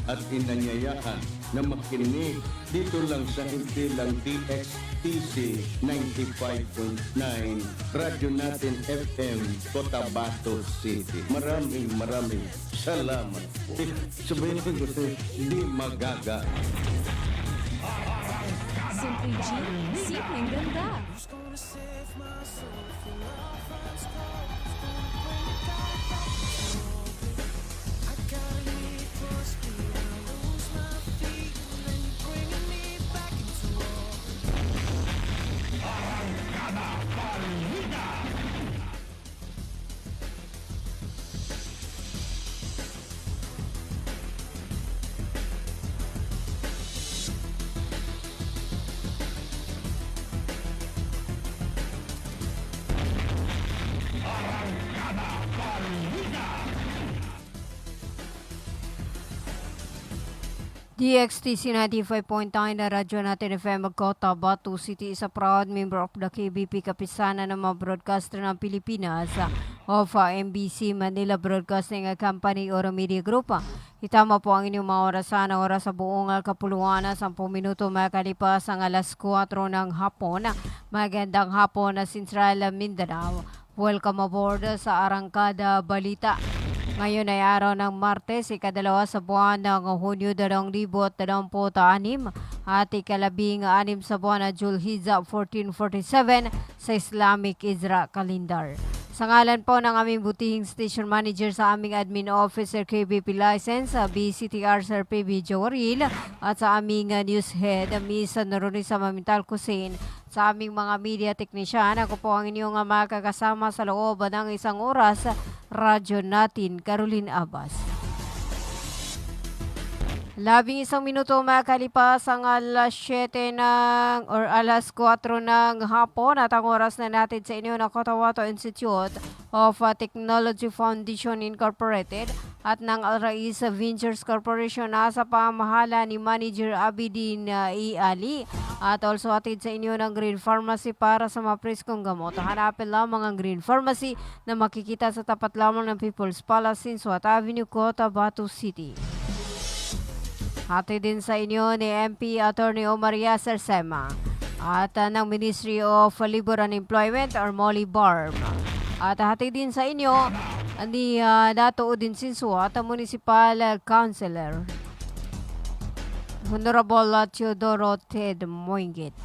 at inanyayahan na makinig dito lang sa hindi lang DXTC 95.9 Radyo Natin FM, Cotabato City. Maraming salamat po. Sabihin ko gusto, di magaga. Simply G, simpleng ganda. DXTC 95.9 na Radyo Natin FM Cotabato City is a proud member of the KBP Kapisanan ng mga broadcaster ng Pilipinas of MBC Manila Broadcasting Company or Media Group. Itama po ang inyong mga oras sa buong kapuluan na 10 minuto makalipas ang alas 4 ng hapon. Magandang hapon na Central Mindanao. Welcome aboard sa Arangkada Balita. Ngayon ay araw ng Martes, ikadalawa sa buwan ng Hunyo 2026 at ikalabing-6 sa buwan ng Julhizza 1447 sa Islamic Hijra Calendar. Sa ngalan po ng aming butihing station manager sa aming admin officer KBP license, BCTR Sir PB Jowaril at sa aming news head, Miss Norunisa Mamintal Kusin, sa aming mga media technician, ako po ang inyong makakasama sa loob ng isang oras, Radyo Natin, Caroline Abbas. 11 minuto makalipas ang alas 7 alas 4 ng hapon at ang oras na natin sa inyo ng Cotabato Institute of Technology Foundation Incorporated at ng Al-Rais Ventures Corporation nasa pamahala ni Manager Abidin E. Ali at also atid sa inyo ng Green Pharmacy para sa mga preskong gamot. Hanapin lamang ang Green Pharmacy na makikita sa tapat lamang ng People's Palace in Suat Avenue, Cotabato City. Hatid din sa inyo ni MP Attorney Omar Yasser Sema at ng Ministry of Labor and Employment or Molly Barb. At hatid din sa inyo ni Dato Udin Sinsua at Municipal Councilor Honorable Teodoro Ted Moingit.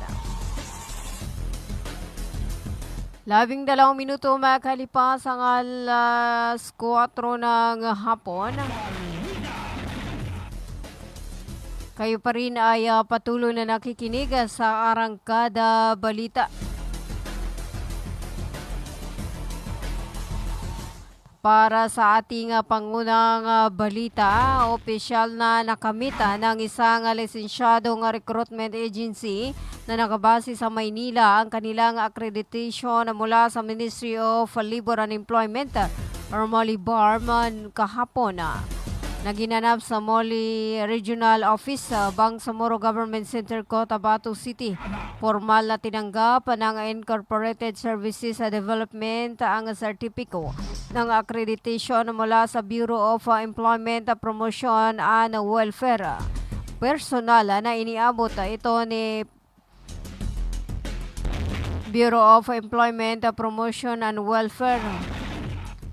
12 minuto makalipas ang alas 4 ng hapon. Kayo pa rin ay patuloy na nakikinig sa Arangkada Balita. Para sa ating pangunang balita, opisyal na nakamita ng isang lisensyadong recruitment agency na nakabase sa Maynila ang kanilang accreditation mula sa Ministry of Labor and Employment or Molly Barm kahapon na ginanap sa Moli Regional Office sa Bangsamoro Government Center, Cotabato City. Formal na tinanggap ng Incorporated Services Development ang sertipiko ng accreditation mula sa Bureau of Employment Promotion and Welfare. Personal na iniabot ito ni Bureau of Employment Promotion and Welfare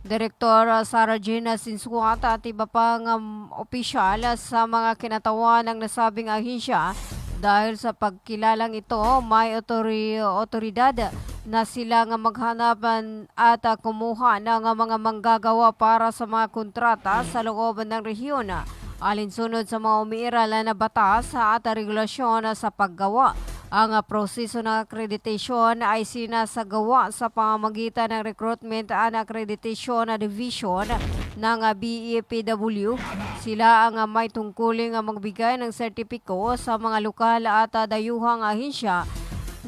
Director Sarah Gina Sinsuata at iba pang opisyal sa mga kinatawan ng nasabing ahensya dahil sa pagkilalang ito may otoridad na sila nga maghanapan at kumuha ng mga manggagawa para sa mga kontrata sa loob ng rehiyon alinsunod sa mga umiiral na batas at regulasyon sa paggawa. Ang proseso ng accreditation ay sinasagawa sa pamamagitan ng Recruitment and Accreditation Division ng BEPW. Sila ang may tungkuling magbigay ng sertipiko sa mga lokal at dayuhang ahensya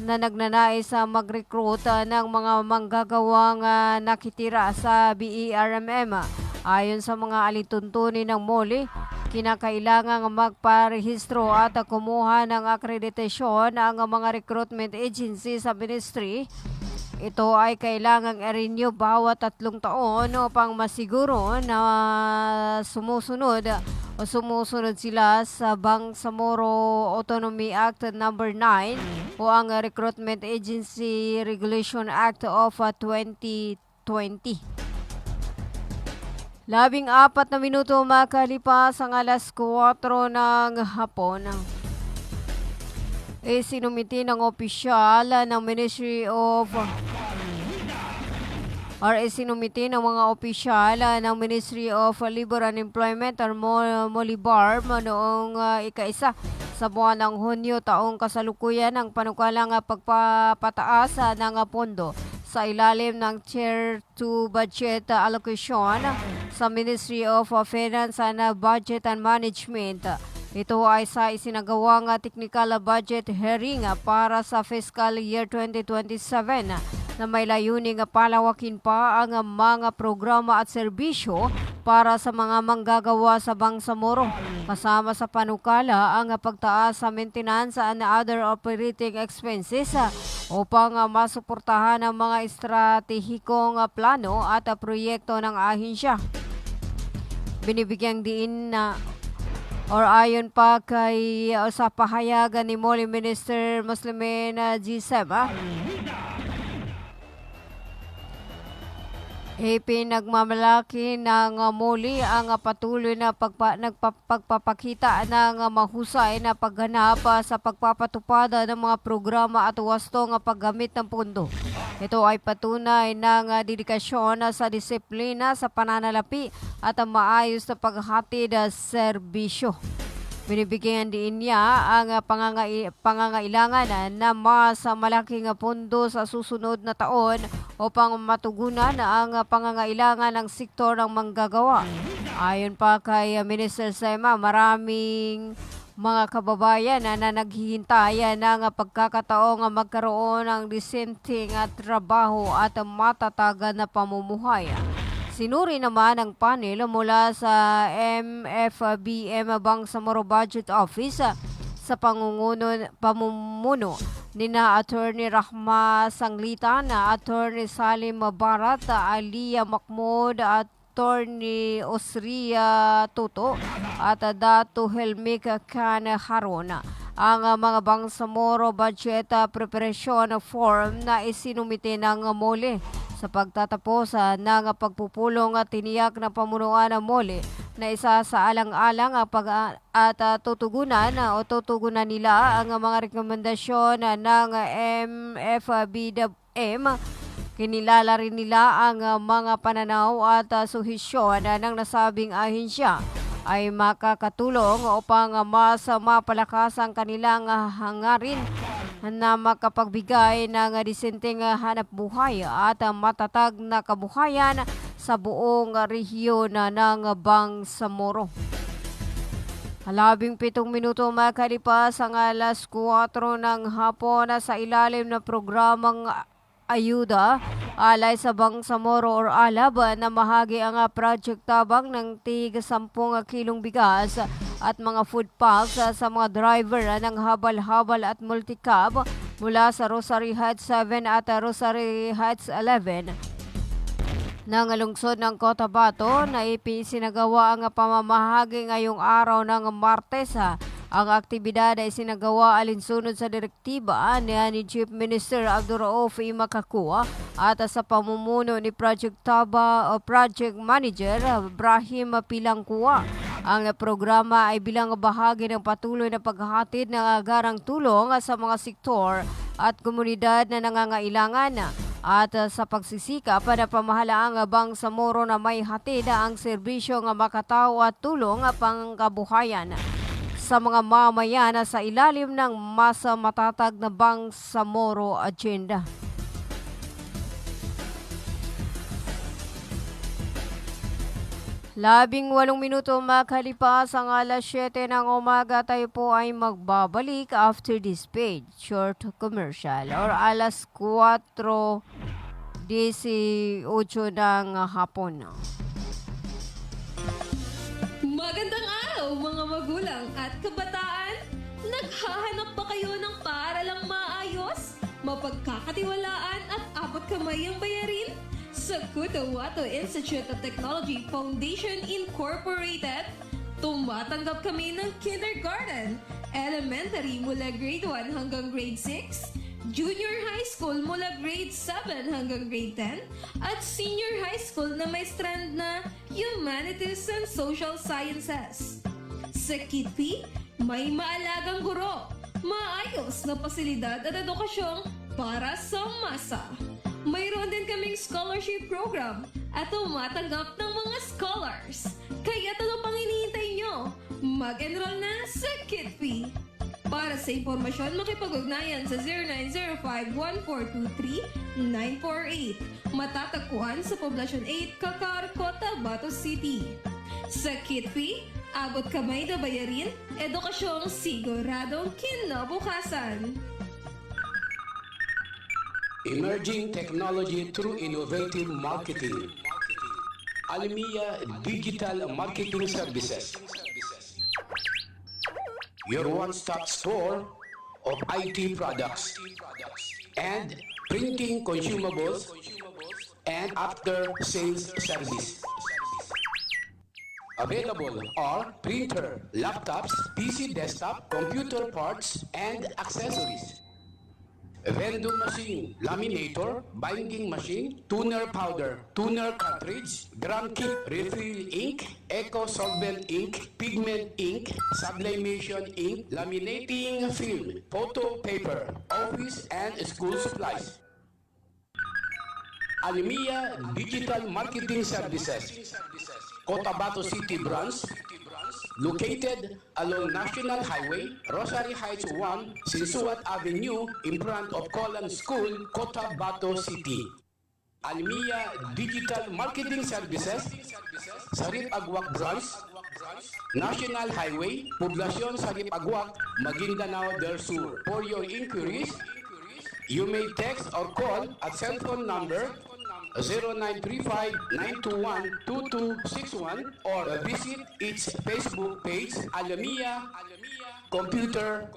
na nagnanais mag-recruit ng mga manggagawang nakitira sa BERMM. Ayon sa mga alituntunin ng MOLE, kinakailangang magparehistro at kumuha ng akreditasyon ang mga recruitment agency sa ministry. Ito ay kailangang i-renew bawat 3 taon upang masiguro na sumusunod o sumusunod sila sa Bangsamoro Autonomy Act number 9 o ang Recruitment Agency Regulation Act of 2020. 14 na minuto makalipas ang alas 4 ng hapon. Sinumiti ng opisyal ng Ministry of sinumiti ng mga opisyal ng Ministry of Labor and Employment or Molibarm noong ika-1 sa buwan ng Hunyo taong kasalukuyan ang panukalang pagpapataas ng pondo sa ilalim ng Tier 2 Budget Allocation sa Ministry of Finance and Budget and Management. Ito ay sa isinagawang technical budget hearing para sa fiscal year 2027 na may layuning palawakin pa ang mga programa at serbisyo para sa mga manggagawa sa Bangsamoro. Kasama sa panukala ang pagtaas sa maintenance and other operating expenses upang masuportahan ang mga estratehikong plano at proyekto ng ahensya. Binibigyang diin na ayon pa kay sa pahayagan ni Moli Minister Muslimin G7, pinagmamalaki ng Moli ang patuloy na pagpapakita ng mahusay na pagganap sa pagpapatupad ng mga programa at wastong paggamit ng pondo. Ito ay patunay ng dedikasyon sa disiplina sa pananalapi at maayos na paghatid serbisyo. Binibigyan din niya ang pangangailangan na mas malaking pondo sa susunod na taon upang matugunan ang pangangailangan ng sektor ng manggagawa. Ayon pa kay Minister Sema, maraming mga kababayan na naghihintay ng pagkakataong magkaroon ng disenteng trabaho at matatag na pamumuhay. Sinuri naman ang panel mula sa MFBM Bangsamoro Budget Office sa pamumuno nina Attorney Rahma Sanglitan, Attorney Salim Barat, Alia Mahmoud, Attorney Osria Toto at Datu Helmic Khan Harun. Ang mga Bangsamoro Budget Preparation Form na isinumite ng Mole sa pagtatapos ng pagpupulong at tiniyak na pamunuan ng Mole na isa sa alang-alang at tutugunan nila ang mga rekomendasyon ng MFBM. Kinilala rin nila ang mga pananaw at suhisyon ng nasabing ahensya ay makakatulong upang mas mapalakas ang kanilang hangarin na makapagbigay ng disenteng hanap buhay at matatag na kabuhayan sa buong rehiyon ng Bangsamoro. 17 minuto makalipas ang alas 4 ng hapon sa ilalim ng programang ayuda alay sa Bangsamoro or ALAB na mahagi ang Project Tabang ng tig 10 kilong bigas at mga food packs sa mga driver ng habal-habal at multicab mula sa Rosary Heights 7 at Rosary Heights 11 ng lungsod ng Cotabato na isinagawa ang pamamahagi ngayong araw ng Martes. Ang aktibidad ay sinagawa alinsunod sa direktiba ni Chief Minister Abdurrauf Imakakua at sa pamumuno ni Project Taba o Project Manager Ibrahim Pilangkua. Ang programa ay bilang bahagi ng patuloy na paghahatid ng agarang tulong sa mga sektor at komunidad na nangangailangan at sa pagsisikap na pamahalaang Bangsamoro na may hatid ang serbisyong makatao at tulong pangkabuhayan sa mga mamayan sa ilalim ng mas matatag na Bangsamoro Agenda. Labing 8 minuto makalipas ang alas 7 ng umaga, tayo po ay magbabalik after this page, short commercial, or alas 4:18 ng hapon. Magandang araw mga magulang at kabataan! Naghahanap ba kayo ng paaralang maayos, mapagkakatiwalaan at abot kamay ang bayarin? Sa Cotabato Institute of Technology Foundation Incorporated, Tumatanggap kami ng kindergarten, elementary mula grade 1 hanggang grade 6, junior high school mula grade 7 hanggang grade 10, at senior high school na may strand na Humanities and Social Sciences. Sa Kitpi, may maalagang guro, maayos na pasilidad at edukasyong para sa masa. Mayroon din kaming scholarship program at tumatanggap ng mga scholars. Kaya ano pang hinihintay nyo? Mag-enroll na sa Kitpi. Para sa impormasyon, makipag-ugnayan sa 0905-1423-948. Matatagpuan sa Poblacion 8, Kakar, Cotabato City. Sa Kitpi, abot kamay na bayarin, edukasyong siguradong kinabukasan. Emerging technology through innovative marketing. Almia Digital Marketing Services. Your one-stop store of IT products and printing consumables and after-sales service. Available are printer, laptops, PC desktop, computer parts, and accessories. Vending machine, laminator, binding machine, tuner powder, tuner cartridge, drum kit, refill ink, eco solvent ink, pigment ink, sublimation ink, laminating film, photo paper, office and school supplies. Almia Digital Marketing Services, Cotabato City Branch, located along National Highway, Rosary Heights 1, Sinsuat Avenue, in front of Colan School, Cotabato City. Almia Digital Marketing Services, Sarip Agwak Branch, National Highway, Poblacion Sarip Agwak, Maguindanao del Sur. For your inquiries, you may text or call at cell phone number 0935-921-2261 or visit its Facebook page, Almia Computer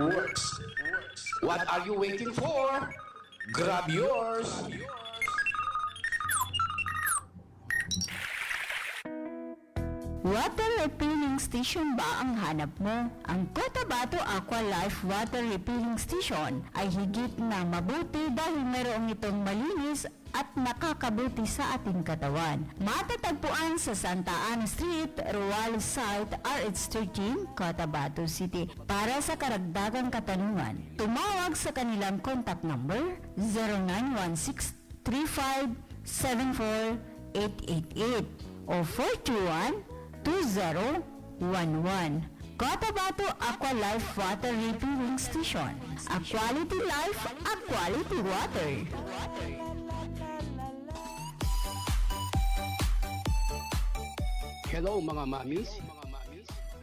Works. What are you waiting for? Grab yours! Water refilling station ba ang hanap mo? Ang Cotabato Aqua Life Water Refilling Station ay higit na mabuti dahil mayroong itong malinis at nakakabuti sa ating katawan. Matatagpuan sa Santa Ana Street, Ruales Site, RH13, Cotabato City. Para sa karagdagang katanungan, tumawag sa kanilang contact number 0916-3574-888 o 421-2011. Cotabato Aqua Life Water Refilling Station. A quality life, a quality water. Hello mga mamis.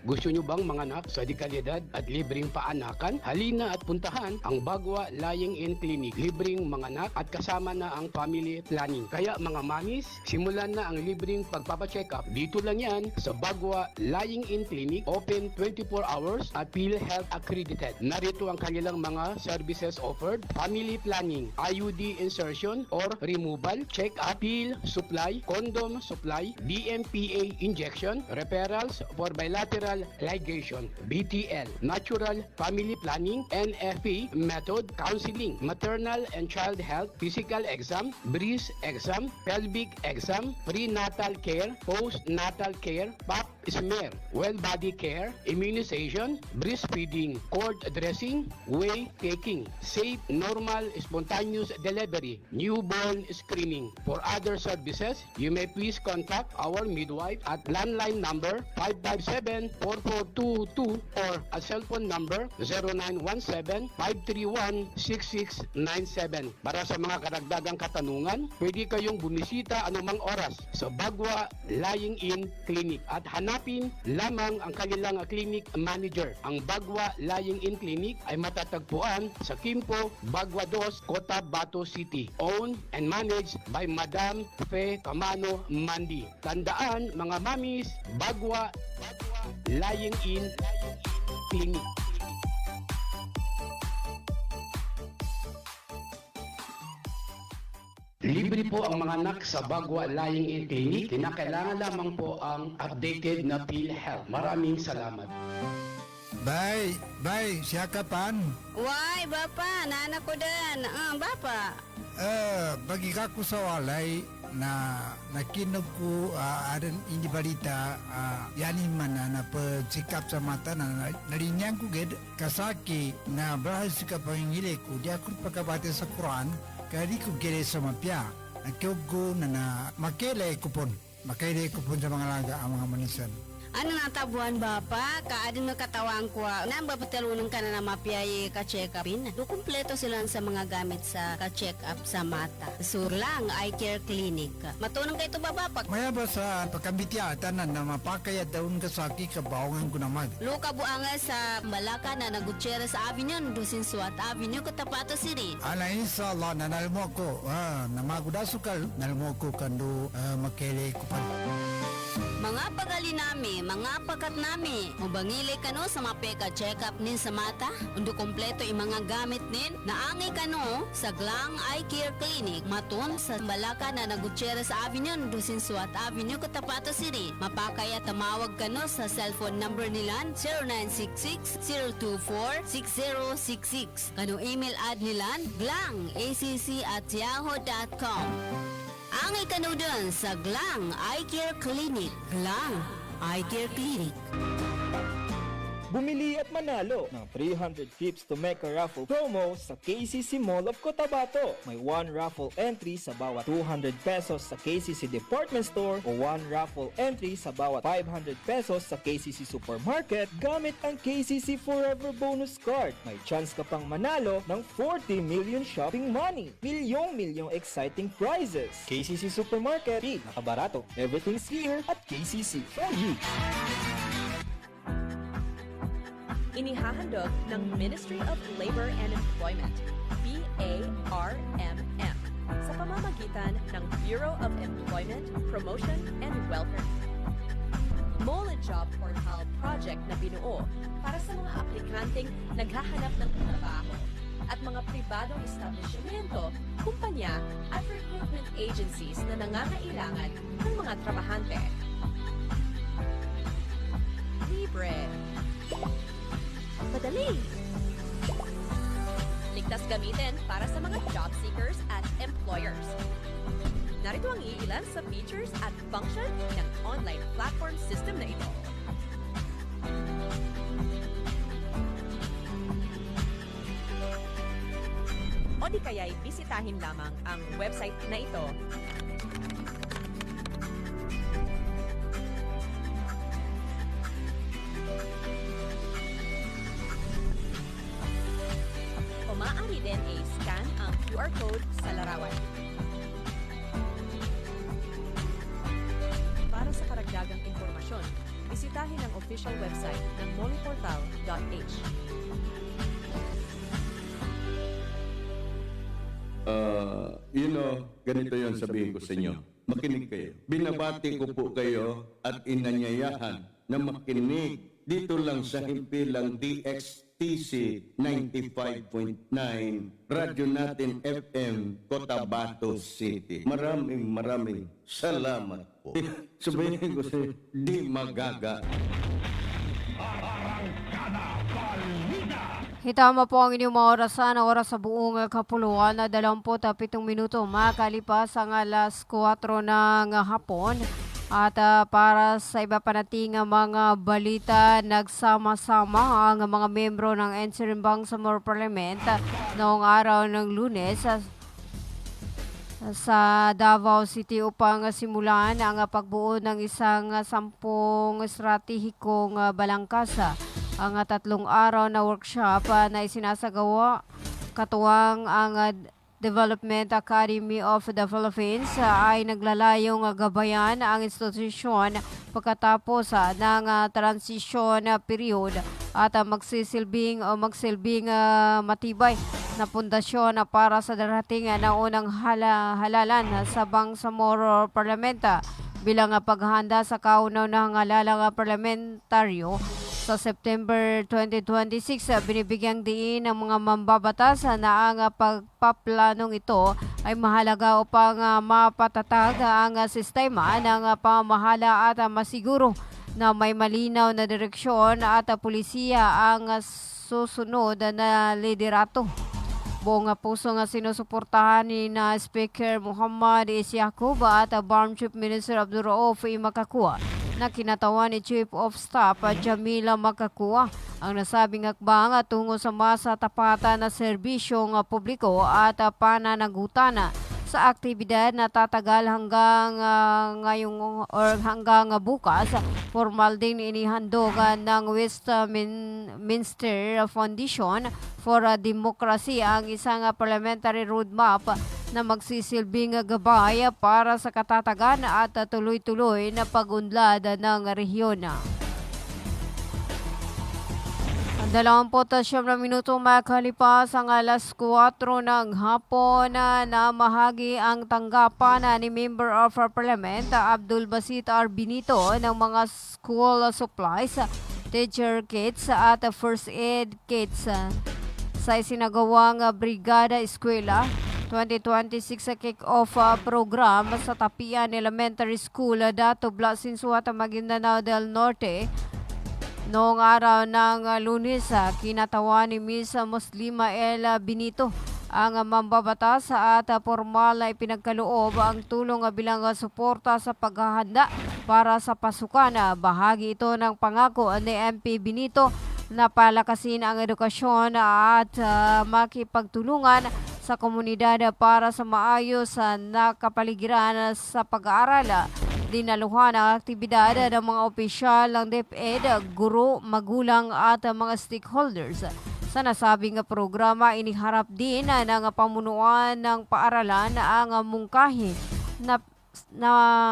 Gusto nyo bang manganak sa dekalidad at libreng paanakan? Halina at puntahan ang Bagwa Lying-in Clinic. Libreng manganak at kasama na ang family planning. Kaya mga mamis, simulan na ang libreng pagpapacheck-up. Dito lang yan sa Bagwa Lying-in Clinic. Open 24 hours at PhilHealth accredited. Narito ang kanilang mga services offered. Family planning, IUD insertion or removal, check-up, pill supply, condom supply, DMPA injection, referrals for bilateral ligation, BTL, natural family planning, NFP method, counseling, maternal and child health, physical exam, breast exam, pelvic exam, prenatal care, postnatal care, pap smear, well body care, immunization, breastfeeding, cord dressing, whey taking, safe, normal, spontaneous delivery, newborn screening. For other services, you may please contact our midwife at landline number 557-4422 or a cell phone number 0917-531-6697. Para sa mga karagdagang katanungan, pwede kayong bumisita anumang oras sa Bagwa Lying-in Clinic at hanapin lamang ang kanilang clinic manager. Ang Bagwa Lying-in Clinic ay matatagpuan sa Kimpo, Bagwa 2, Cotabato City. Owned and managed by Madam Fe Camano Mandi. Tandaan mga mamis, Bagwa Lying-in Clinic. Libre po ang mga anak sa Bagwa Lying-in Clinic. Kinakailangan lamang po ang updated na PhilHealth. Maraming salamat. Bay, siya ka pan? Why, Bapa? Nana ko din. Bapa. Bagi ka ko sa walay na nakinog ko adan hindi balita yanin man na pagsikap sa mata na narinyang ko ged kasaki na bahas ka pangingili ko di ako pagkabate sa Quran kaya ko gede sa mapya nakiog ko na makele kupon sa mga laga ang mga manisan. Ano natabuan Bapa? Kaadin nga katawang ko. Nang bapatalunong ka na mapiyay ka-check-upin. Do kumpleto sila sa mga gamit sa ka-check-up sa mata. Surlang Eye Care Clinic. Matunong kayo ito ba Bapa? Maya ba sa pagkambitya tanan na mapakaya daun kasaki kabawangan ko naman. Luka buanga sa Malaka na Gutierrez Avenue, Dusin Suat Avenue, Cotabato City. Ala inshallah nanalmo ko na magudasukal nalmo ko kando makele ko pa. Mga pagali nami, mga pakat nami, mubangili kano sa mapeka check-up nin sa mata, undo kompleto mga gamit nin, naangay kano sa Glang Eye Care Clinic, matun sa Malaka na Gutierrez Avenue, Dusin Suat Avenue, Cotabato City. Mapakaya tamawag kano sa cellphone number nilan 0966-024-6066. Kano email ad nilan glangacc@yahoo.com. Angay ka dun sa Glang Eye Care Clinic. Glang Eye Care Clinic. Bumili at manalo ng 300 trips to Mecca raffle promo sa KCC Mall of Cotabato. May 1 raffle entry sa bawat 200 pesos sa KCC Department Store o 1 raffle entry sa bawat 500 pesos sa KCC Supermarket gamit ang KCC Forever Bonus Card. May chance ka pang manalo ng 40 million shopping money. Milyong exciting prizes. KCC Supermarket, nakabarato. Everything's here at KCC for you. Inihahandog ng Ministry of Labor and Employment, BARMM, sa pamamagitan ng Bureau of Employment, Promotion and Welfare. MOLA Job Portal Project na binuo para sa mga aplikanteng naghahanap ng trabaho at mga pribadong establishmento, kumpanya at recruitment agencies na nangangailangan ng mga trabahante. Libre. Madali. Ligtas gamitin para sa mga job seekers at employers. Narito ang iilan sa features at function ng online platform system na ito. O di kaya'y bisitahin lamang ang website na ito. Maaari din i-scan ang QR code sa larawan. Para sa karagdagang impormasyon, bisitahin ang official website ng moliportal.h. Ganito yon sabihin ko sa inyo. Makinig kayo. Binabati ko po kayo at inanyayahan na makinig dito lang sa himpilang DXTC 95.9 Radyo Natin FM Cotabato City. Maraming salamat po. Sabihin ko sa di magaga. Hitama po ang inyong mga orasan, oras sa buong kapuluan na 27 minuto makalipas ang alas 4 ng hapon. At para sa iba pa nating mga balita, nagsama-sama ang mga membro ng NC Samar Parliament noong araw ng Lunes sa Davao City upang simulan ang pagbuo ng isang 10 estratehikong balangkasa. Ang 3 araw na workshop na isinasagawa katuwang ang Development Academy of the Philippines ay naglalayong gabayan ang institusyon pagkatapos ng transition period at magsilbing matibay na pundasyon para sa darating na unang halalan sa Bangsamoro Parlamenta bilang paghahanda sa kaunaunang halalang parlamentaryo Sa September 2026, binibigyang diin ng mga mambabatas na ang pagpaplanong ito ay mahalaga upang mapatatag ang sistema ng pamahala at masiguro na may malinaw na direksyon at pulisiya ang susunod na liderato. Buong puso nga sinusuportahan ni na Speaker Muhammad Isyakub at Barm Chief Minister Abdul Rauf Makakua na kinatawan ni Chief of Staff Jamila Makakua ang nasabing hakbang tungo sa masa tapatan na serbisyong publiko at pananagutan sa aktibidad na tatagal hanggang ngayong or hanggang bukas. Formal din inihandog ng Westminster Foundation for Democracy ang isang parliamentary roadmap na magsisilbing gabay para sa katatagan at tuloy-tuloy na pag-unlad ng rehiyon. Ang 29 na minuto makalipas ang alas 4 ng hapon na mahagi ang tanggapan ni Member of Parliament Abdul Basit R. Benito ng mga school supplies, teacher kits at first aid kits sa isinagawang Brigada Eskwela 2026 kick-off program sa Tapian Elementary School, Dato Blasinsuata, Maguindanao del Norte. Noong araw ng Lunes, kinatawan ni Ms. Muslima El Benito ang mambabatas at formal na ipinagkaloob ang tulong bilang suporta sa paghahanda para sa pasukan. Bahagi ito ng pangako ni MP Benito na palakasin ang edukasyon at makipagtulungan sa komunidad para sa maayos na kapaligiran sa pag-aaral. Dinaluhan ang aktibidad ng mga opisyal ng DepEd, guro, magulang at mga stakeholders. Sa nasabing programa, iniharap din ng pamunuan ng paaralan ang mungkahi na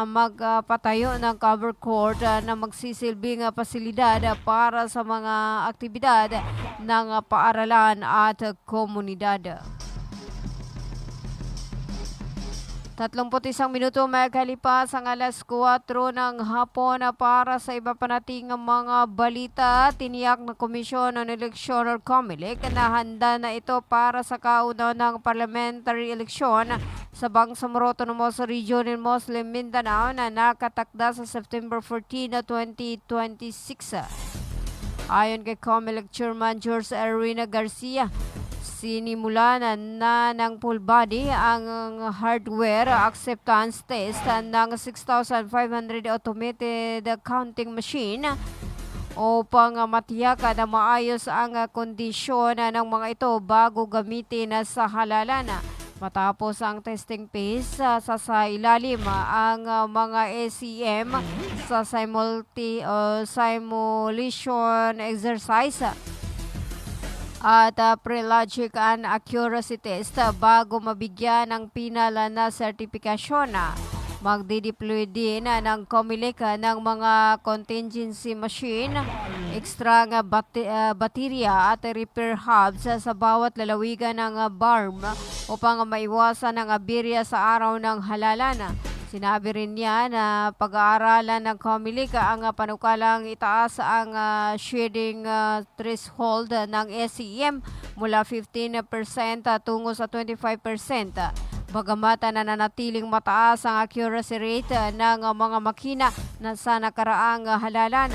magpatayo ng cover court na magsisilbing pasilidad para sa mga aktibidad ng paaralan at komunidad. 31 minuto makalipas ang alas 4 ng hapon para sa iba pa nating mga balita. Tiniyak ng Komisyon ng Eleksyon or COMELEC na handa na ito para sa kauna ng parliamentary election sa Bangsamoro Autonomous Region in Muslim Mindanao na nakatakda sa September 14, 2026. Ayon kay COMELEC Chairman George Erwin Garcia, sinimulan na ng full body ang hardware acceptance test ng 6,500 automated counting machine upang matiyak na maayos ang kondisyon ng mga ito bago gamitin sa halalan. Matapos ang testing phase, sasailalim ang mga ACM sa simulation exercise at pre-logic and accuracy test bago mabigyan ng pinala na sertifikasyon. Magdi-deploy din ng COMELEC ng mga contingency machine, extra baterya at repair hubs sa bawat lalawigan ng BARM upang maiwasan ang aberya sa araw ng halalan. Sinabi rin niya na pag-aaralan ng COMELEC ang panukalang itaas ang shading threshold ng SCM mula 15% tungo sa 25%. Bagamat nananatiling mataas ang accuracy rate ng mga makina na sa nakaraang halalan.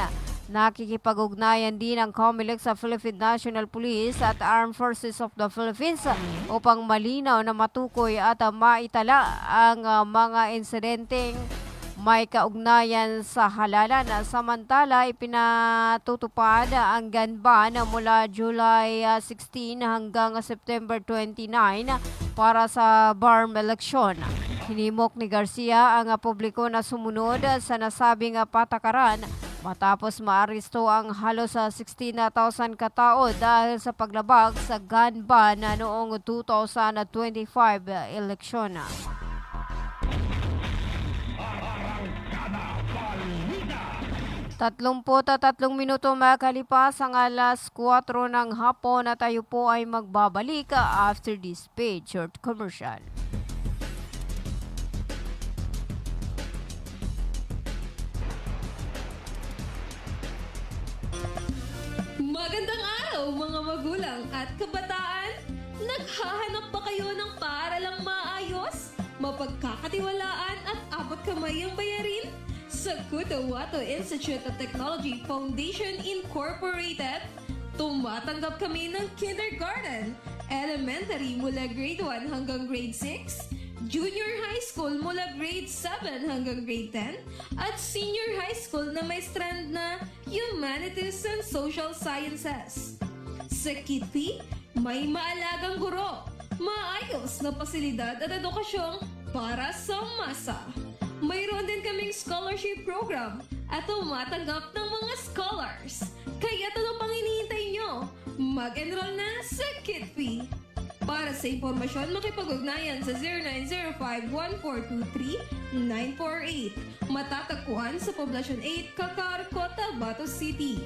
Nakikipag-ugnayan din ang COMELEC sa Philippine National Police at Armed Forces of the Philippines upang malinaw na matukoy at maitala ang mga insidenteng may kaugnayan sa halalan. Samantala, ipinatutupad ang gun ban mula July 16 hanggang September 29 para sa BARM election. Hinimok ni Garcia ang publiko na sumunod sa nasabing patakaran matapos maaresto ang halos 16,000 katao dahil sa paglabag sa gun ban noong 2025 eleksyon. Tatlumput at 3 minuto makalipas ang alas 4 ng hapon at tayo po ay magbabalik after this paid short commercial. Magandang araw mga magulang at kabataan! Naghahanap ba kayo ng paaralang maayos, mapagkakatiwalaan at abot kamay ang bayarin? Sa Cotabato Institute of Technology Foundation Incorporated, tumatanggap kami ng kindergarten, elementary mula grade 1 hanggang grade 6, junior high school mula grade 7 hanggang grade 10, at senior high school na may strand na Humanities and Social Sciences. Sa Kitty, may maalagang guro, maayos na pasilidad at edukasyong para sa masa. Mayroon din kaming scholarship program at tumatanggap ng mga scholars. Kaya ano pang hinihintay nyo? Mag-enroll na sa Kitty. Para sa impormasyon, makipag-ugnayan sa 0905-1423-948. Matatagpuan sa Poblacion 8, Kakar, Cotabato City.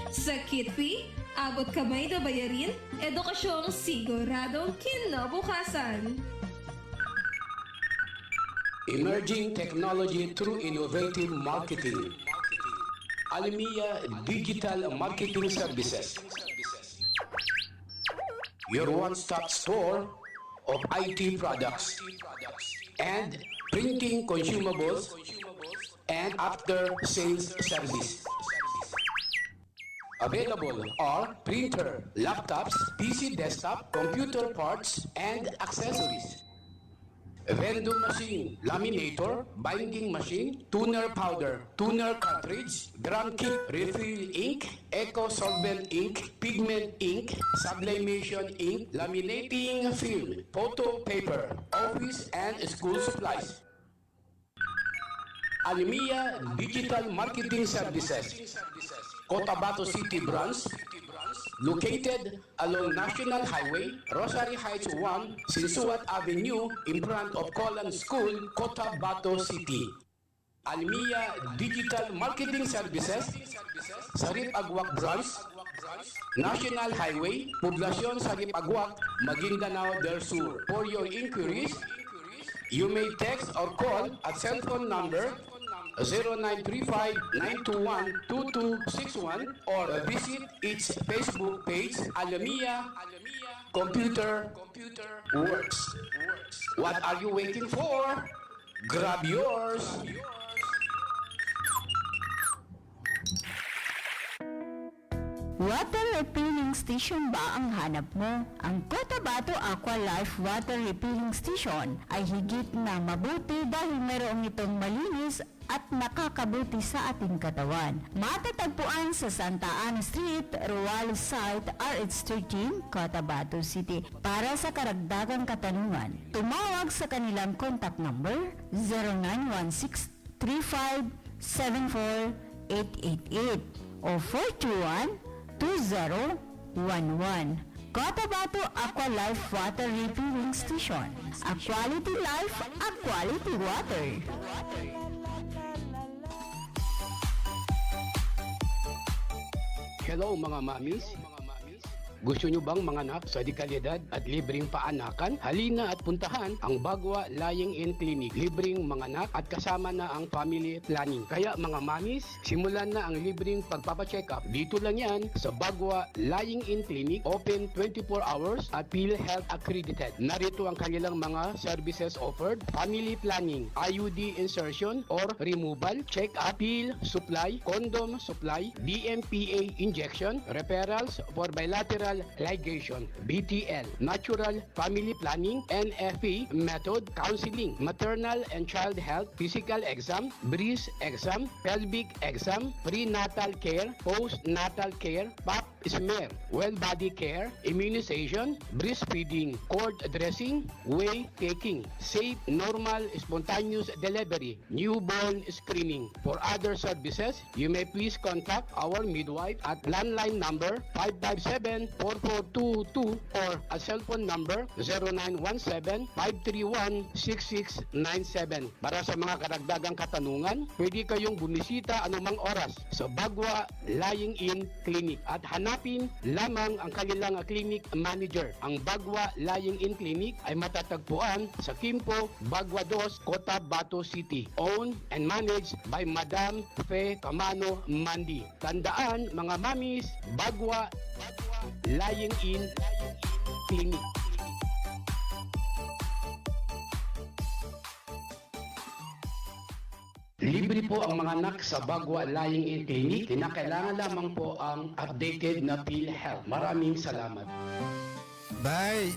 Sa Kitpi, abot kamay na bayarin, edukasyong siguradong kinabukasan. Emerging technology through innovative marketing. Almia Digital Marketing Services. Your one-stop store of IT products and printing consumables and after-sales service. Available are printer, laptops, PC desktop, computer parts, and accessories. Vending machine, laminator, binding machine, tuner powder, tuner cartridge, drum kit, refill ink, eco solvent ink, pigment ink, sublimation ink, laminating film, photo paper, office and school supplies. Almia Digital Marketing Services, Cotabato City Branch, located along National Highway, Rosary Heights 1, Sinsuat Avenue, in front of Colan School, Cotabato City. Almia Digital Marketing Services, Sarip Agwak Branch, National Highway, Poblacion Sarip Agwak, Maguindanao del Sur. For your inquiries, you may text or call at cell phone number 0935-921-2261 or visit its Facebook page, Almia Computer Works. What are you waiting for? Grab yours! Water refilling station ba ang hanap mo? Ang Cotabato Aqua Life Water Refilling Station ay higit na mabuti dahil mayroong itong malinis at nakakabuti sa ating katawan. Matatagpuan sa Santa Ana Street, Ruales Site, RH13, Cotabato City. Para sa karagdagang katanungan, tumawag sa kanilang contact number 0916-3574-888 o 421-2011. Cotabato Aqua Life Water Refilling Station. A quality life, a quality water. Hello mga mamis. Gusto nyo bang manganak sa dekalidad at libreng paanakan? Halina at puntahan ang Bagwa Lying-in Clinic. Libreng manganak at kasama na ang family planning. Kaya mga mamis, simulan na ang libreng pagpapacheck up. Dito lang yan sa Bagwa Lying-in Clinic. Open 24 hours at PhilHealth accredited. Narito ang kanilang mga services offered. Family planning, IUD insertion or removal, check up, pill supply, condom supply, DMPA injection, referrals for bilateral ligation, BTL, natural family planning, NFP method, counseling, maternal and child health, physical exam, breast exam, pelvic exam, prenatal care, postnatal care, pap smear, well body care, immunization, breastfeeding, cord dressing, whey taking, safe, normal, spontaneous delivery, newborn screening. For other services, you may please contact our midwife at landline number 557-4422 or a cell phone number 0917-531-6697. Para sa mga karagdagang katanungan, pwede kayong bumisita anumang oras sa Bagwa Lying-in Clinic at hanapin hanapin lamang ang kanilang clinic manager. Ang Bagwa Lying-in Clinic ay matatagpuan sa Kimpo, Bagwa 2, Cotabato City. Owned and managed by Madam Fe Camano Mandi. Tandaan mga mamis, Bagwa Lying-in Clinic. Libre po ang mga anak sa Bagwa Lying-in Clinic. Kinakailangan lamang po ang updated na PhilHealth. Maraming salamat. Bye,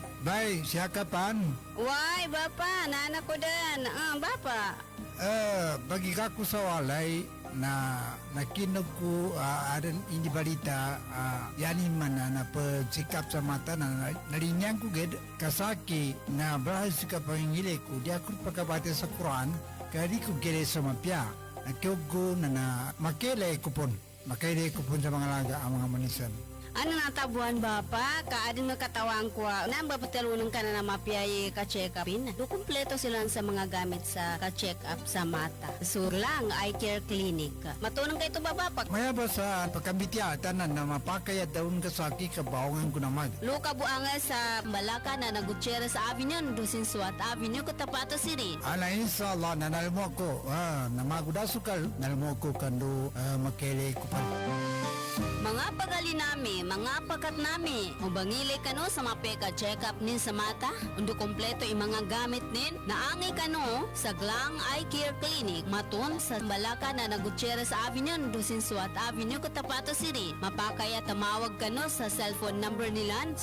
siya kapan? Why, Bapa? Nana ko din. Bapa. Bagi kako sa walay na nakinog ko adan ini balita yani mana na pagsikap sa mata na narinyang ko ged kasaki na bahas ka pangingili ko di ako pagkabati sa Quran kadi ko gere sa mapya nakiog ko na makele kupon sa mga laga ang mga manisan. Ano natabuan, Bapa? Kaadin magkatawang ko. Nang bapatalunong ka na mapiyay ka-check-upin. Kumpleto sila sa mga gamit sa ka-check-up sa mata. Surlang Eye Care Clinic. Matunong kayo ito, Bapa? Maya ba sa pagkambitiatan na mapakaya daun kasaki kabawangan ko namag. Luka buanga sa Malaka na Gutierrez Avenue, Dusin Suat Avenue, Cotabato City. Ala inshallah na nalmo ko. Namagudasukal nalmo ko kando makele kupon. Mga pagali nami, mga pakat nami, ubangili kano sa mapeka check-up nin sa mata, undo kompleto yung mga gamit nin, naangay kano sa Glang Eye Care Clinic, matun sa Malaka na Gutierrez Avenue, Dusin Suat Avenue, Cotabato City. Mapakaya tamawag kano sa cellphone number nilan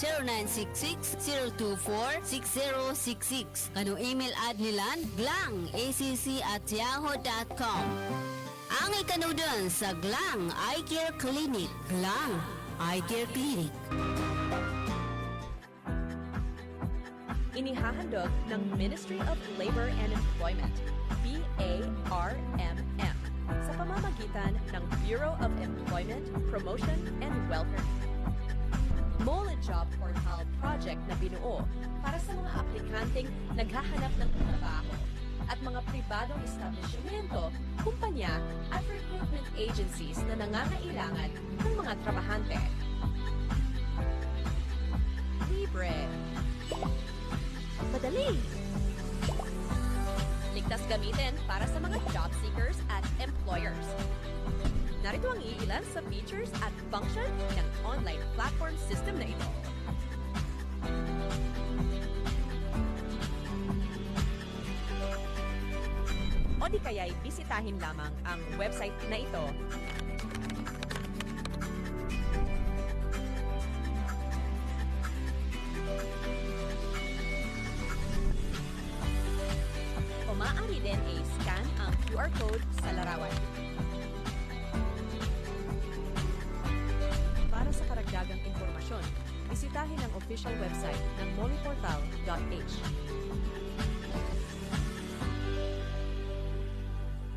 0966-024-6066. Kano email ad nilan glangacc@yahoo.com. Angay ka doon sa Glang Eye Care Clinic. Glang Eye Care Clinic. Inihahandog ng Ministry of Labor and Employment, BARMM, sa pamamagitan ng Bureau of Employment, Promotion and Welfare. Mole Job Portal project na binuo para sa mga aplikanteng naghahanap ng trabaho at mga pribadong establishmento, kumpanya at recruitment agencies na nangangailangan ng mga trabahante. Libre. Madali. Ligtas gamitin para sa mga job seekers at employers. Narito ang iilan sa features at function ng online platform system na ito. O di kaya'y bisitahin lamang ang website na ito. O maaari din i-scan ang QR code sa larawan. Para sa karagdagang impormasyon, bisitahin ang official website ng moleportal.h.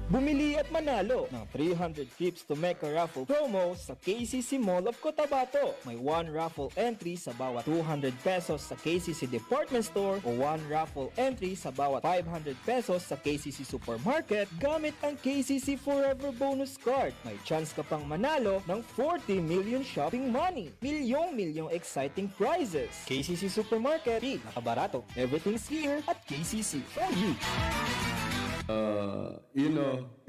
Bumili at manalo ng 300 trips to make a raffle promo sa KCC Mall of Cotabato. May 1 raffle entry sa bawat 200 pesos sa KCC Department Store o 1 raffle entry sa bawat 500 pesos sa KCC Supermarket gamit ang KCC Forever Bonus Card. May chance ka pang manalo ng 40 million shopping money. Milyong exciting prizes. KCC Supermarket, nakabarato. Everything's here at KCC for you.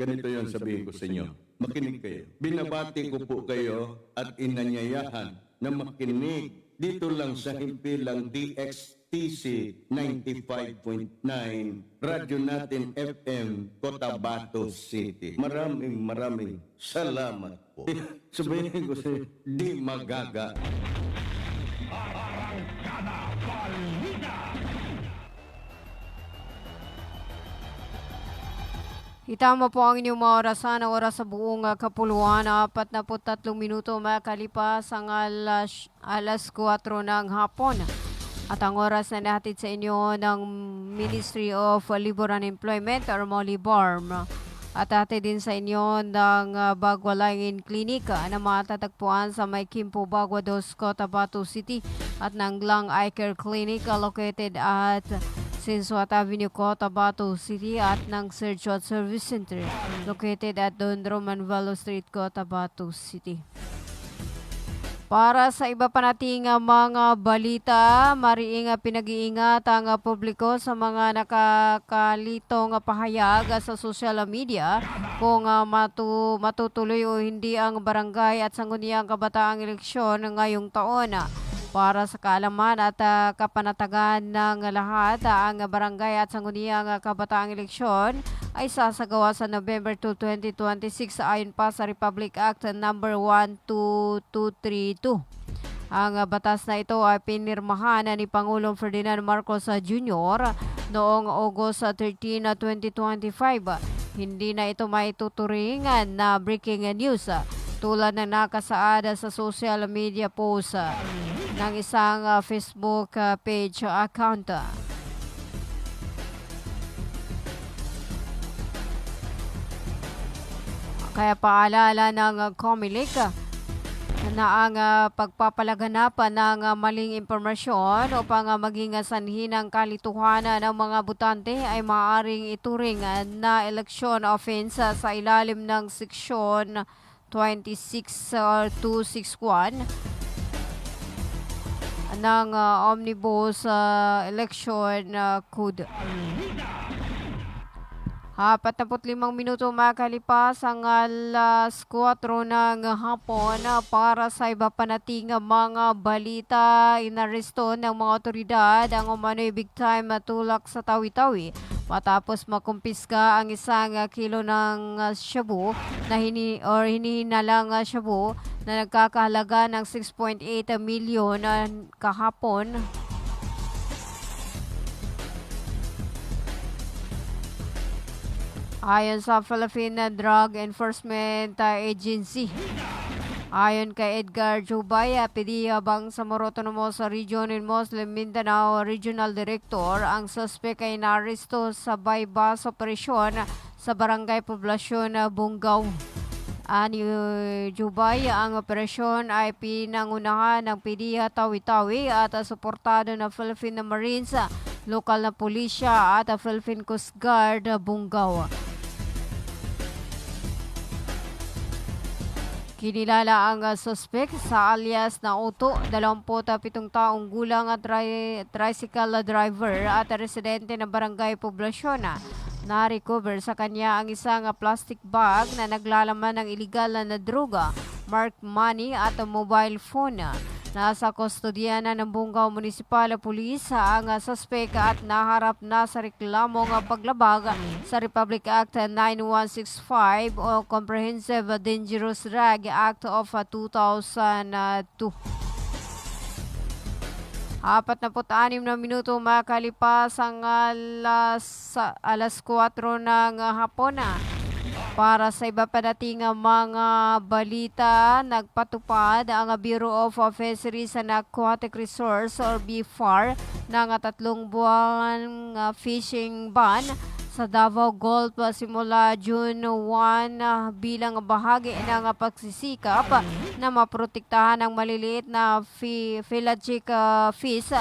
Ganito yon sabihin ko sa inyo. Makinig kayo. Binabati ko po kayo at inanyayahan na makinig dito lang sa himpilang DXTC 95.9 Radyo Natin FM, Cotabato City. Maraming salamat po. Sabihin ko sa inyo, di magaga. Itama po ang inyong mga orasan na oras sa buong kapuluan. 43 minuto makalipas ang alas 4 ng hapon. At ang oras na natin sa inyo ng Ministry of Labor and Employment or MOLIBARM. At ate din sa inyo ng Bagwa Lying-in Clinic na matatagpuan sa May Kimpo, Bagwa 2, Cotabato City. At ng Glang Eye Care Clinic located at Sinsuat Avenue, Cotabato City at ng Sir John Service Center located at Don Roman Vallo Street, Cotabato City. Para sa iba pa nating mga balita, mariing pinag-iingat ang publiko sa mga nakakalitong pahayag sa social media kung matutuloy o hindi ang barangay at sangguniang kabataang eleksyon ngayong taon. Para sa kaalaman at kapanatagan ng lahat, ang barangay at sangguniang kabataang eleksyon ay sasagawa sa November 2, 2026 ayon pa sa Republic Act No. 12232. Ang batas na ito ay pinirmahan ni Pangulong Ferdinand Marcos Jr. noong August 13, 2025. Hindi na ito maituturingan na breaking news tulad ng nakasaad sa social media post ng isang Facebook page account. Kaya paalala ng COMELEC na ang pagpapalaganap ng maling impormasyon upang maging sanhi ng kalituhanan ng mga botante ay maaaring ituring na election offense sa ilalim ng seksyon 26 or 261 ng Omnibus Election Code. 45 minuto makalipas ang alas 4 ng hapon. Para sa iba pa nating mga balita, inaresto ng mga otoridad ang umano'y big time tulak sa Tawi-Tawi matapos makumpiska ang 1 kilo ng shabu na hinihinalang shabu na nagkakahalaga ng 6.8 milyon kahapon. Ayon sa Philippine Drug Enforcement Agency. Ayon kay Edgar Jubay, PDEA Bangsamoro Autonomous Region in Muslim Mindanao Regional Director, ang suspect ay naaresto sa bypass operasyon sa Barangay Poblasyon Bungaw. Ani Jubay, ang operasyon ay pinangunahan ng PDEA Tawi-Tawi at suportado ng Philippine Marines, lokal na pulisya at Philippine Coast Guard Bungaw. Kinilala ang suspect sa alias na Otto, 27 taong gulang at tricycle driver at residente ng Barangay Poblasyon. Na-recover sa kanya ang isang plastic bag na naglalaman ng iligal na droga, marked money at mobile phone. Nasa kustodiya na ng Bungaw Municipal Police ang suspect at naharap na sa reklamong paglabag sa Republic Act 9165 o Comprehensive Dangerous Drug Act of 2002. 46 na minuto makalipas ang alas 4 ng hapon. Para sa iba pa dating mga balita, nagpatupad ang Bureau of Fisheries and Aquatic Resource or BFAR ng 3 buwang fishing ban sa Davao Gulf simula June 1 bilang bahagi ng pagsisikap na maprotektahan ang maliliit na pelagic fish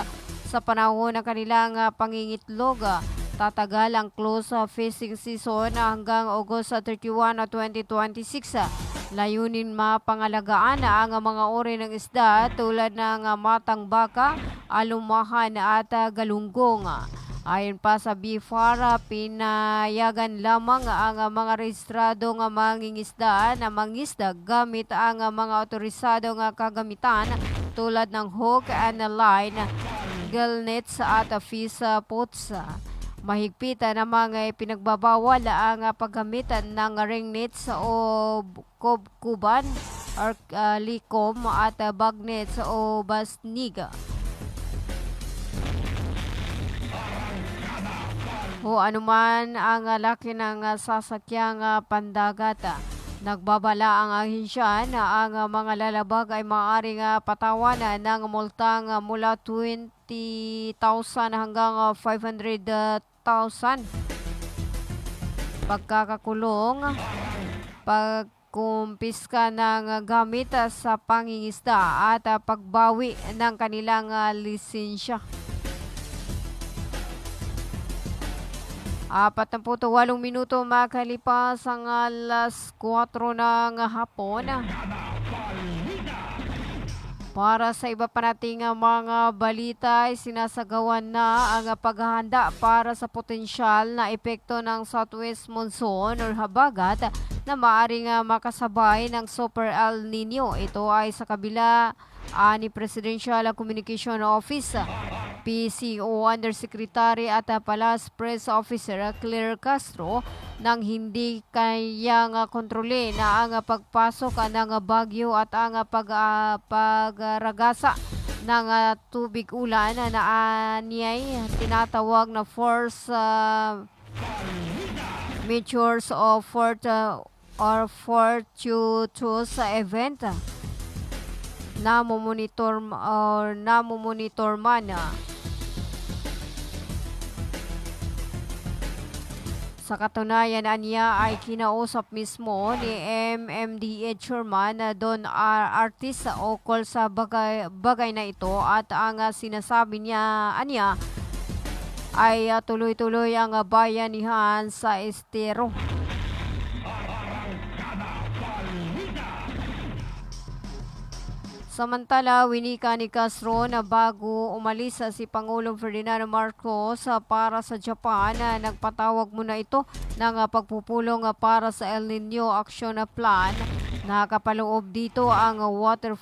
sa panahon ng kanilang pangingitlog. Tatagal ang close fishing season hanggang August 31, 2026. Layunin mapangalagaan ang mga uri ng isda tulad ng matang baka, alumahan at galunggong. Ayon pa sa BFAR, pinayagan lamang ang mga rehistradong mangingisda na mangisda gamit ang mga otorisadong kagamitan tulad ng hook and line, gill nets at fish pots. Mahigpit namang pinagbabawal ang paggamitan ng ring nets o kuban or likom at bag nets o basnig. O anuman ang laki ng sasakyang pandagat. Nagbabala ang ahensya na ang mga lalabag ay maaaring patawanan ng multang mula 20,000 hanggang 500,000. Pagkakakulong, pagkumpiska ng gamit sa pangingisda at pagbawi ng kanilang lisensya. 48 minuto makalipas ang alas 4 ng hapon. Para sa iba pa nating mga balita, ay sinasagawan na ang paghahanda para sa potensyal na epekto ng southwest monsoon or habagat na maaring makasabay ng Super El Nino. Ito ay sa kabila ni Presidential Communication Office PCO Undersecretary at Palace Press Officer Claire Castro nang hindi kayang kontrole na ang pagpasok ng bagyo at ang pagragasa ng tubig ulan na aniyay tinatawag na force majeures of fortuitous event na monitor man. Sa katunayan, aniya ay kinausap mismo ni MMDA Chairman Don Artis ukol sa bagay na ito at ang sinasabi niya aniya ay tuloy-tuloy ang bayanihan sa estero. Samantala, winika ni Castro na bago umalis si Pangulong Ferdinand Marcos para sa Japan, nagpatawag muna ito ng pagpupulong para sa El Nino Action Plan. Nakapaloob dito ang water,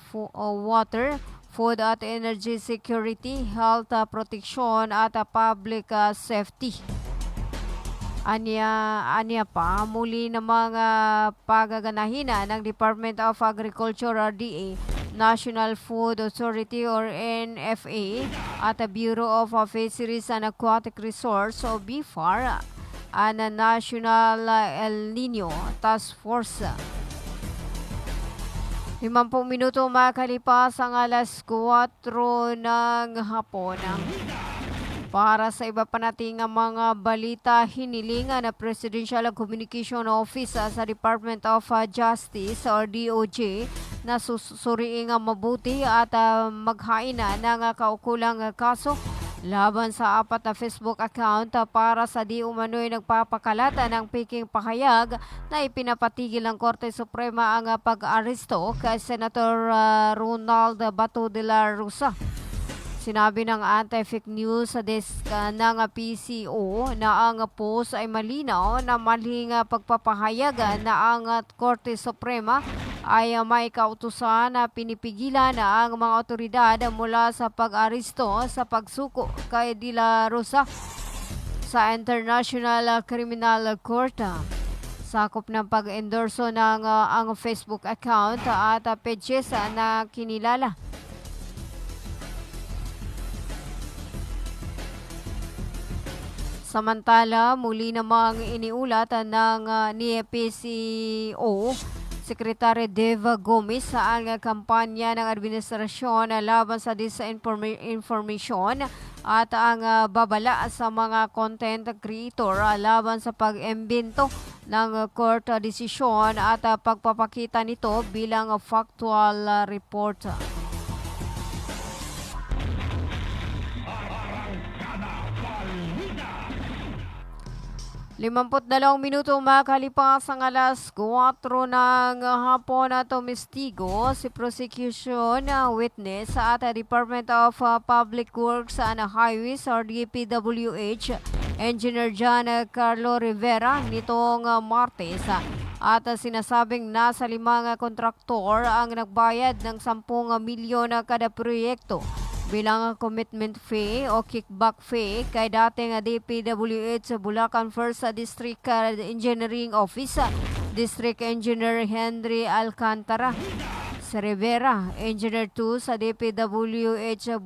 food at energy security, health protection at public safety. Anya pa, muli ng mga pagaganahin ng Department of Agriculture RDA, National Food Authority or NFA at the Bureau of Fisheries and Aquatic Resources o BFAR and National El Nino Task Force. 50 minuto makalipas ang alas 4 ng hapon. Para sa iba pa nating mga balita, hinilingan na Presidential Communication Office sa Department of Justice or DOJ na susuriing mabuti at maghain ng kaukulang kaso laban sa 4 na Facebook account para sa di umano'y nagpapakalat ng peking pahayag na ipinapatigil ng Korte Suprema ang pag-aresto kay Senator Ronald Bato de la Rosa. Sinabi ng anti-fake news sa desk ng PCO na ang post ay malinaw na maling pagpapahayag na ang Korte Suprema ay may kautusan na pinipigilan ang mga otoridad mula sa pag-aresto sa pagsuko kay De La Rosa sa International Criminal Court. Sakop ng pag-endorso ng ang Facebook account at pages na kinilala. Samantala, muli namang iniulat ng ni PCO Secretary Deva Gomez sa ang kampanya ng administrasyon laban sa disinformation at ang babala sa mga content creator laban sa pag-embento ng court desisyon at pagpapakita nito bilang factual report. 52 minuto makalipas ang alas 4 ng hapon at tumistigo si prosecution witness at Department of Public Works and Highways or DPWH Engineer John Carlo Rivera nitong Martes at sinasabing nasa 5 kontraktor ang nagbayad ng 10 milyon kada proyekto bilang commitment fee o kickback fee kay dating DPWH Bulacan First District Engineering Office, District Engineer Henry Alcantara. Si Rivera, Engineer 2 sa DPWH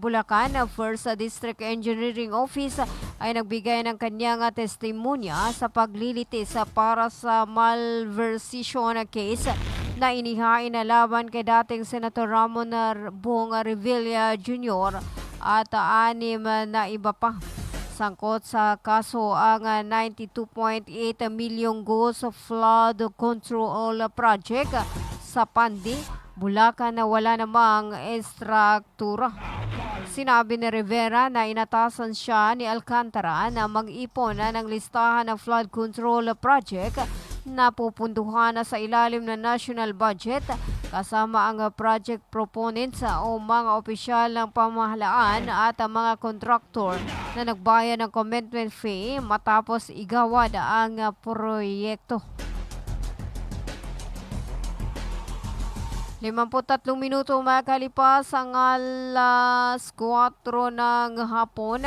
Bulacan First District Engineering Office ay nagbigay ng kanyang testimonya sa paglilitis para sa malversation case na inihain na laban kay dating Senator Ramon Bong Revilla Jr. at 6 na iba pa. Sangkot sa kaso ang 92.8 milyong GOS flood control project sa Pandi, Bulacan na wala namang estruktura. Sinabi ni Rivera na inatasan siya ni Alcantara na mag-ipon ng listahan ng flood control project na pupunduhan sa ilalim ng national budget kasama ang project proponents o mga opisyal ng pamahalaan at ang mga kontraktor na nagbayad ng commitment fee matapos igawad ang proyekto. 53 minuto makalipas ang alas 4 ng hapon.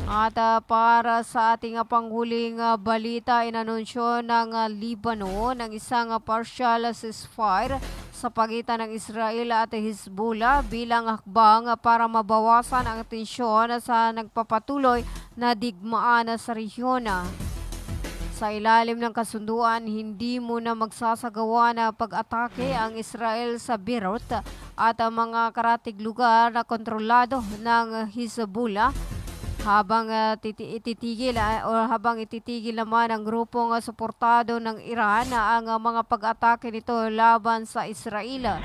At para sa ating panghuling balita, inanunsyo ng Lebanon ng isang partial ceasefire sa pagitan ng Israel at Hezbollah bilang hakbang para mabawasan ang tensyon sa nagpapatuloy na digmaan sa rehiyon. Sa ilalim ng kasunduan, hindi muna magsasagawa na pag-atake ang Israel sa Beirut at ang mga karatig lugar na kontrolado ng Hezbollah habang ititigil naman ang grupong suportado ng Iran ang mga pag-atake nito laban sa Israel.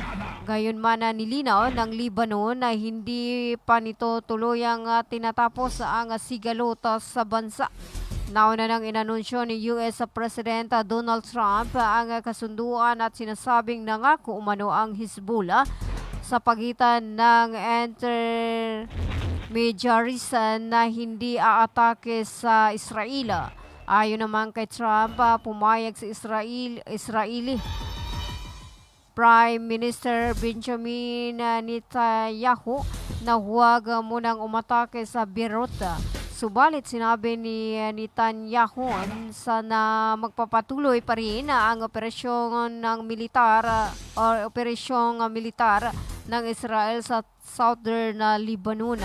Gayunman nilinaw ng Lebanon na hindi pa nito tuluyang tinatapos ang sigalot sa bansa. Nauna nang inanunsyo ni US President Donald Trump ang kasunduan at sinasabing nangako umano ang Hezbollah sa pagitan ng intermediaries na hindi aatake sa Israel. Ayon naman kay Trump, pumayag sa Israeli Prime Minister Benjamin Netanyahu na huwag munang umatake sa Beirut. Subalit sinabi ni Netanyahu na magpapatuloy pa rin ang operasyong militar ng Israel sa southern Lebanon.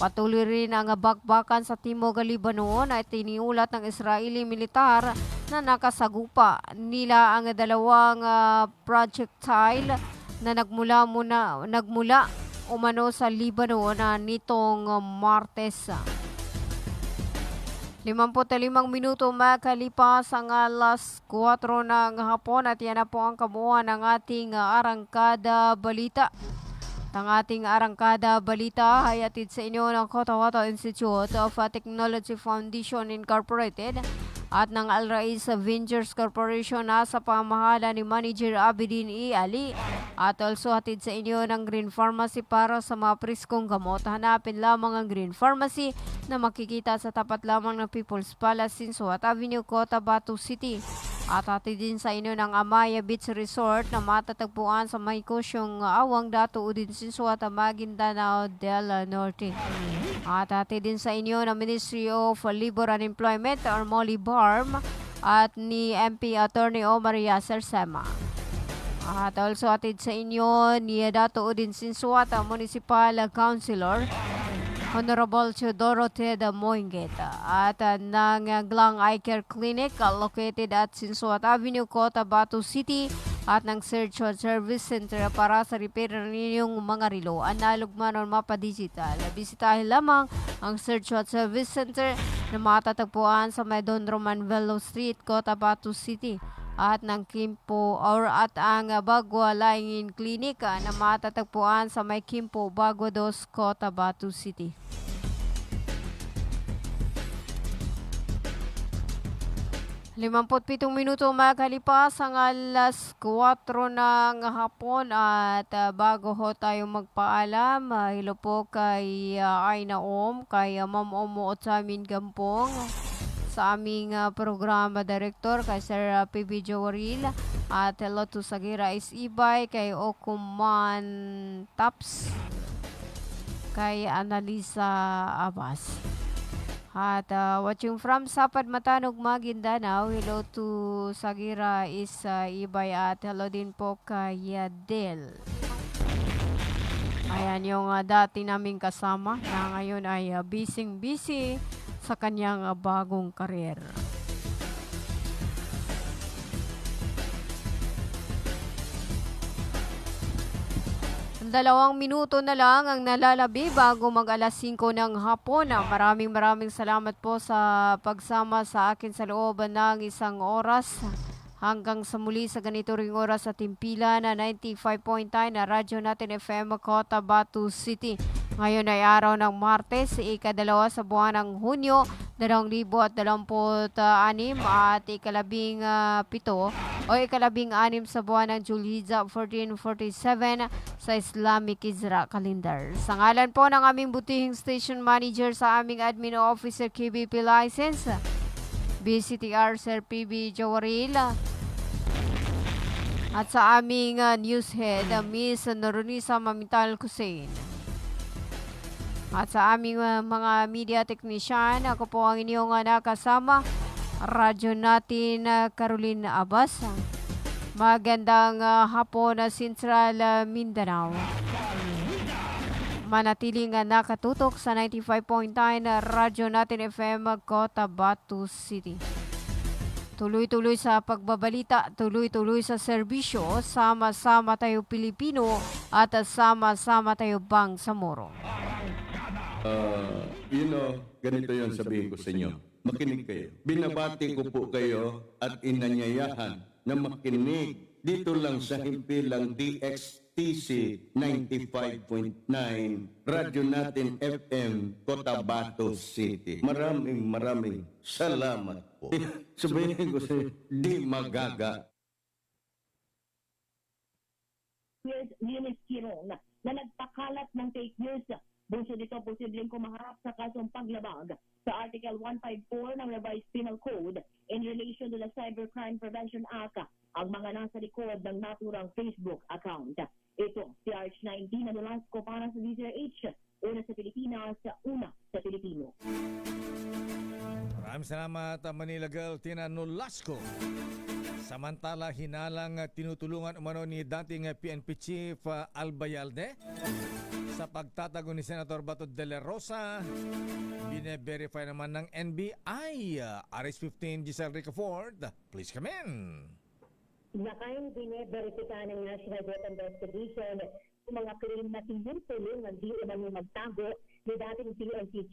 Patuloy rin ang bakbakan sa timog Lebanon at tiniulat ng Israeli militar na nakasagupa nila ang dalawang projectile na nagmula umano sa Lebanon nitong Martes. 55 minuto makalipas ang alas 4 ng hapon at yan na po ang kabuuan ng ating arangkada balita. Ang ating arangkada balita ay hatid sa inyo ng Cotabato Institute of Technology Foundation Incorporated at ng Al Rais Ventures Corporation na sa pamahala ni Manager Abidin E. Ali at also hatid sa inyo ng Green Pharmacy para sa mga priskong gamot. Hanapin lamang ang Green Pharmacy na makikita sa tapat lamang ng People's Palace, Sinsuat Avenue, Cotabato City. At hatid din sa inyo ng Amaya Beach Resort na matatagpuan sa Maykosyong Awang, Dato Udin, Sinsuat, Maguindanao del Norte. At hatid din sa inyo ng Ministry of Labor and Employment or MOLIBARM at ni MP Attorney Omar Yasser Sema. At also hatid sa inyo ni Dato Udin, Sinsuat, Municipal Councilor Honorable Teodoro Teda Moinget at ng Glang Eye Care Clinic located at Sinsuat Avenue, Cotabato City at ng Search and Service Center para sa repair ng inyong mga relo, analog man o mapa digital. Bisitahin lamang ang Search and Service Center na matatagpuan sa Don Roman Velo Street, Cotabato City at ng Kimpo at ang Bagua Lying Clinic na matatagpuan sa may Kimpo, Bagua 2, Cotabato City. Limamputpitong minuto makalipas ang alas 4 ng hapon at bago ho tayo magpaalam, hello po kay Aina Om, kay Ma'am Omo Otsamin Gampong, sa aming programa director kay Sir PB Jowaril at hello to Sagira Isibay, kay Okuman Taps, kay Annalisa Abbas. At watching from Sapad Matanog, Maguindanao, hello to Sagira Isibay at hello din po kay Del. Ayan yung dati naming kasama na ngayon ay busy sa kanyang bagong karir. Dalawang minuto na lang ang nalalabi bago mag alas 5 ng hapon. Maraming salamat po sa pagsama sa akin sa loob ng isang oras. Hanggang sa muli sa ganito ring oras sa Timpila na 95.9 na radyo natin FM Cotabato City. Ngayon ay araw ng Martes, ika-2 sa buwan ng Hunyo, 2026 at ika-17 o ika-16 sa buwan ng Julhidza 1447 sa Islamic Hijra Calendar. Sa ngalan po ng aming butihing station manager sa aming admin officer KBP license, BCTR Sir PB Jawaril, at sa aming news head, Miss Norunisa Mamital Hussein. At sa aming mga media technician, ako po ang inyong nakasama, radyo natin Caroline Abbas. Magandang hapon Central Mindanao. Manatiling nakatutok sa 95.9 radyo natin FM Cotabato City. Tuloy-tuloy sa pagbabalita, tuloy-tuloy sa serbisyo, sama-sama tayo Pilipino at sama-sama tayo Bangsamoro. Ganito yon sabihin ko sa inyo. Makinig kayo. Binabati ko po kayo at inanyayahan na makinig dito lang sa himpilang DXTC 95.9 Radyo natin FM Cotabato City. Maraming salamat po. Sabihin ko sa inyo, di magaga. Eunice Quirong na nagpakalat ng fake news. Bunso nito posibleng kumaharap sa kasong paglabag sa Article 154 ng Revised Penal Code in relation to the Cybercrime Prevention Act ang mga nasa likod ng naturang Facebook account. Ito si RH19 na Nolasco para sa DZRH, una sa Pilipinas, una sa Pilipino. Maraming salamat Manila Girl Tina Nolasco. Samantala, hinalang tinutulungan umano ni dating PNP Chief Albayalde sa pagtatago ni Senator Bato de la Rosa. Bine-verify naman ng NBI. RS-15 Giselle Ricafort, please come in. Nakayang bine-verify ng National Death Investigation yung mga claim na tinutulungan di umano magtago ni dating PNP